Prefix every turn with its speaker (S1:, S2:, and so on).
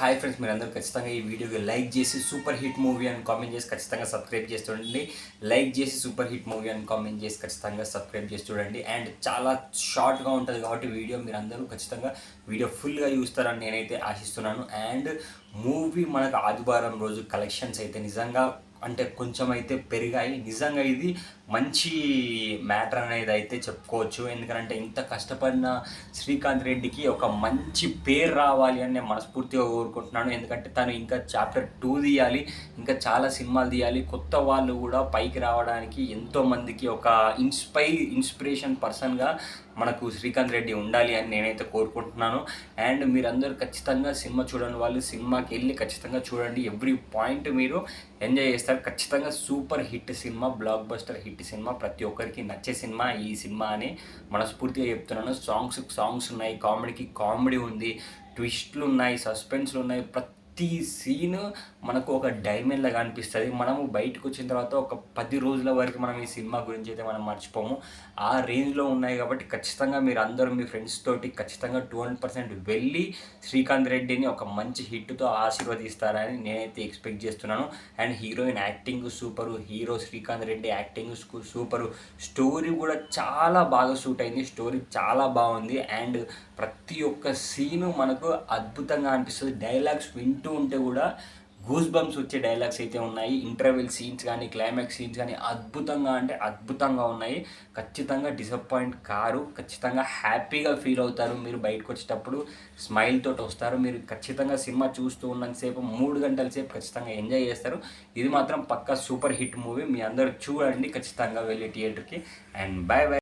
S1: Hi friends, మీరందరూ ఖచ్చితంగా ఈ వీడియోకి లైక్ చేసి సూపర్ హిట్ మూవీ అని కామెంట్ చేసి ఖచ్చితంగా సబ్స్క్రైబ్ చేసి చూడండి. లైక్ చేసి సూపర్ హిట్ మూవీ అని కామెంట్ చేసి ఖచ్చితంగా సబ్స్క్రైబ్ చేసి చూడండి. అండ్ చాలా షార్ట్గా ఉంటుంది కాబట్టి వీడియో మీరు అందరూ ఖచ్చితంగా వీడియో ఫుల్గా చూస్తారని నేనైతే ఆశిస్తున్నాను. అండ్ మూవీ మనకు ఆదివారం రోజు కలెక్షన్స్ అయితే నిజంగా అంటే కొంచెం అయితే పెరిగాయి. నిజంగా ఇది మంచి మ్యాటర్ అనేది అయితే చెప్పుకోవచ్చు. ఎందుకంటే ఇంత కష్టపడిన శ్రీకాంత్ రెడ్డికి ఒక మంచి పేరు రావాలి అని నేను మనస్ఫూర్తిగా కోరుకుంటున్నాను. ఎందుకంటే తను ఇంకా చాప్టర్ 2 తీయాలి, ఇంకా చాలా సినిమాలు తీయాలి. కొత్త వాళ్ళు కూడా పైకి రావడానికి ఎంతోమందికి ఒక ఇన్స్పిరేషన్ పర్సన్గా మనకు శ్రీకాంత్ రెడ్డి ఉండాలి అని నేనైతే కోరుకుంటున్నాను. అండ్ మీరందరూ ఖచ్చితంగా సినిమా చూడని వాళ్ళు సినిమాకి వెళ్ళి ఖచ్చితంగా చూడండి. ఎవ్రీ పాయింట్ మీరు ఎంజాయ్ చేస్తారు. ఖచ్చితంగా super hit cinema, block buster hit cinema, ప్రతి ఒక్కరికి నచ్చే సినిమా ఈ సినిమా అని మనస్ఫూర్తిగా చెప్తున్నాను. సాంగ్స్ ఉన్నాయి, కామెడీకి కామెడీ ఉంది, ట్విస్ట్లు ఉన్నాయి, సస్పెన్స్లు ఉన్నాయి. ప్రతి సీన్ మనకు ఒక డైమండ్ లాగా అనిపిస్తుంది. మనము బయటకు వచ్చిన తర్వాత ఒక 10 రోజుల వరకు మనం ఈ సినిమా గురించి అయితే మనం మర్చిపోము. ఆ రేంజ్లో ఉన్నాయి కాబట్టి ఖచ్చితంగా మీరు అందరూ మీ ఫ్రెండ్స్ తోటి ఖచ్చితంగా 200% వెళ్ళి శ్రీకాంత్ రెడ్డిని ఒక మంచి హిట్తో ఆశీర్వదిస్తారని నేనైతే ఎక్స్పెక్ట్ చేస్తున్నాను. And heroine acting super, hero Srikanth Reddy acting super, story కూడా చాలా బాగా సూట్ అయింది. స్టోరీ చాలా బాగుంది. అండ్ ప్రతి ఒక్క సీను మనకు అద్భుతంగా అనిపిస్తుంది. డైలాగ్స్ వింటూ ఉంటే కూడా గూస్ బంప్స్ వచ్చే డైలాగ్స్ అయితే ఉన్నాయి. ఇంటర్వెల్ సీన్స్ కానీ, క్లైమాక్స్ సీన్స్ కానీ అద్భుతంగా అంటే అద్భుతంగా ఉన్నాయి. ఖచ్చితంగా డిసప్పాయింట్ కారు, ఖచ్చితంగా హ్యాపీగా ఫీల్ అవుతారు. మీరు బయటకు వచ్చేటప్పుడు స్మైల్ తోటి వస్తారు. మీరు ఖచ్చితంగా సినిమా చూస్తూ ఉన్నంతసేపు 3 గంటల సేపు ఖచ్చితంగా ఎంజాయ్ చేస్తారు. ఇది మాత్రం పక్కా సూపర్ హిట్ మూవీ. మీ అందరూ చూడండి ఖచ్చితంగా వెళ్ళి థియేటర్కి. And bye bye.